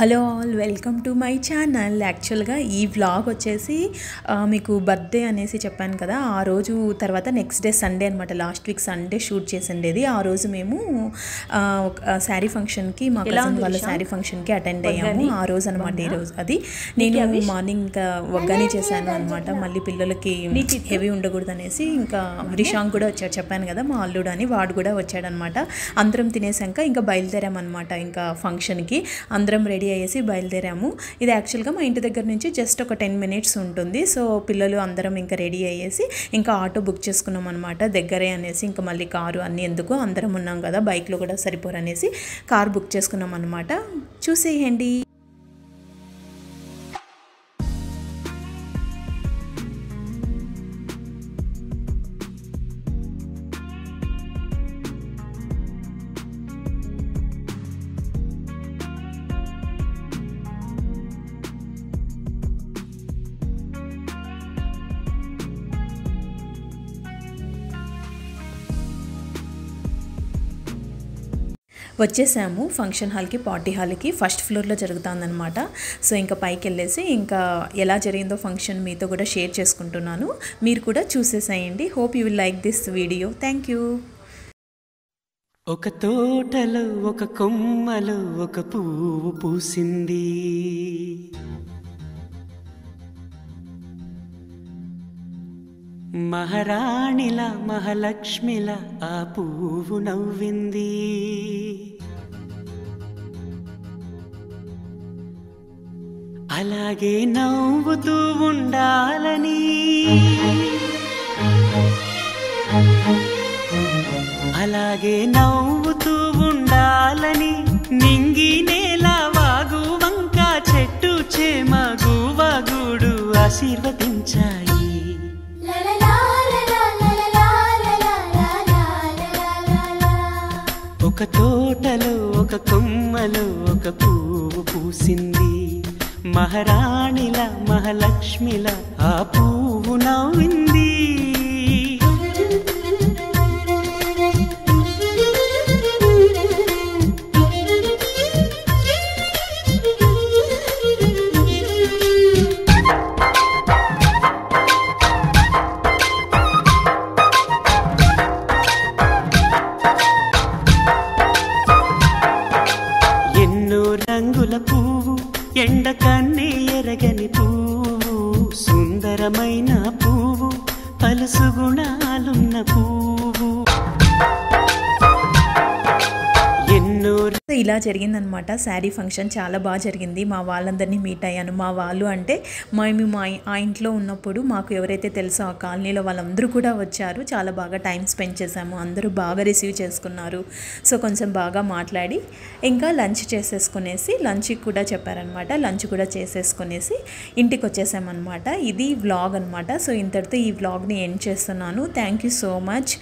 Hello all, welcome to my channel. యాక్చువల్గా ఈ vlog వచ్చేసి మీకు బర్త్డే అనేసి చెప్పాను కదా, ఆ రోజు తర్వాత నెక్స్ట్ డే సండే అనమాట. లాస్ట్ వీక్ సండే షూట్ చేసిండేది. ఆ రోజు మేము శారీ ఫంక్షన్కి, మా కజిన్ వాళ్ళ శారీ ఫంక్షన్కి అటెండ్ అయ్యాము. ఆ రోజు అనమాట ఈరోజు. అది నేను మార్నింగ్ ఇంకా వగ్గాని చేశాను అనమాట. మళ్ళీ పిల్లలకి హెవీ ఉండకూడదు అనేసి ఇంకా రిషాంగ్ కూడా వచ్చాడు, చెప్పాను కదా మా అల్లుడు అని, వాడు కూడా వచ్చాడనమాట. అందరం తినేసాక ఇంకా బయలుదేరామన్నమాట. ఇంకా ఫంక్షన్కి అందరం రెడీ అయ్యేసి బయలుదేరాము. ఇది యాక్చువల్గా మా ఇంటి దగ్గర నుంచి జస్ట్ ఒక 10 minutes ఉంటుంది. సో పిల్లలు అందరం ఇంకా రెడీ అయ్యేసి ఇంకా ఆటో బుక్ చేసుకున్నాం అనమాట. దగ్గరే అనేసి ఇంకా మళ్ళీ కారు అన్నీ ఎందుకు, అందరం ఉన్నాం కదా, బైక్లో కూడా సరిపోరనేసి కారు బుక్ చేసుకున్నాం అనమాట. చూసేయండి. వచ్చేసాము ఫంక్షన్ హాల్కి, పార్టీ హాల్కి. ఫస్ట్ ఫ్లోర్లో జరుగుతుందన్నమాట. సో ఇంకా పైకి వెళ్ళేసి ఇంకా ఎలా జరిగిందో ఫంక్షన్ మీతో కూడా షేర్ చేసుకుంటున్నాను. మీరు కూడా చూసేసేయండి. Hope you will like this video. Thank you. ఒక తోటలో ఒక కొమ్మలో ఒక పువ్వు పూసింది, మహారాణిలా మహాలక్ష్మిలా ఆ పువ్వు నవ్వింది. అలాగే నవ్వుతూ ఉండాలని, అలాగే నవ్వుతూ ఉండాలని నింగి నేల వాగు వంక చెట్టు చేమ గువగూడు ఆశీర్వదించాయి. ఒక తోటలో ఒక కొమ్మలో ఒక పువ్వు పూసింది, మహారాణిల మహాలక్ష్మిల ఆ పువ్వు నవ్వింది. రంగుల పువ్వు, ఎండ కన్నే ఎరగని పువ్వు, సుందరమైన పువ్వు, పలుసు గుణాలున్న పువ్వు. ఇలా జరిగిందనమాట శారీ ఫంక్షన్. చాలా బాగా జరిగింది. మా వాళ్ళందరినీ మీట్ అయ్యాను. మా వాళ్ళు అంటే మేము ఆ ఇంట్లో ఉన్నప్పుడు మాకు ఎవరైతే తెలుసో ఆ కాలనీలో వాళ్ళందరూ కూడా వచ్చారు. చాలా బాగా టైం స్పెండ్ చేశాము. అందరూ బాగా రిసీవ్ చేసుకున్నారు. సో కొంచెం బాగా మాట్లాడి ఇంకా లంచ్ చేసేసుకునేసి, లంచ్కి కూడా చెప్పారనమాట, లంచ్ కూడా చేసేసుకునేసి ఇంటికి వచ్చేసామన్నమాట. ఇది వ్లాగ్ అనమాట. సో ఇంతటితో ఈ వ్లాగ్ని ఎండ్ చేస్తున్నాను. Thank you so much.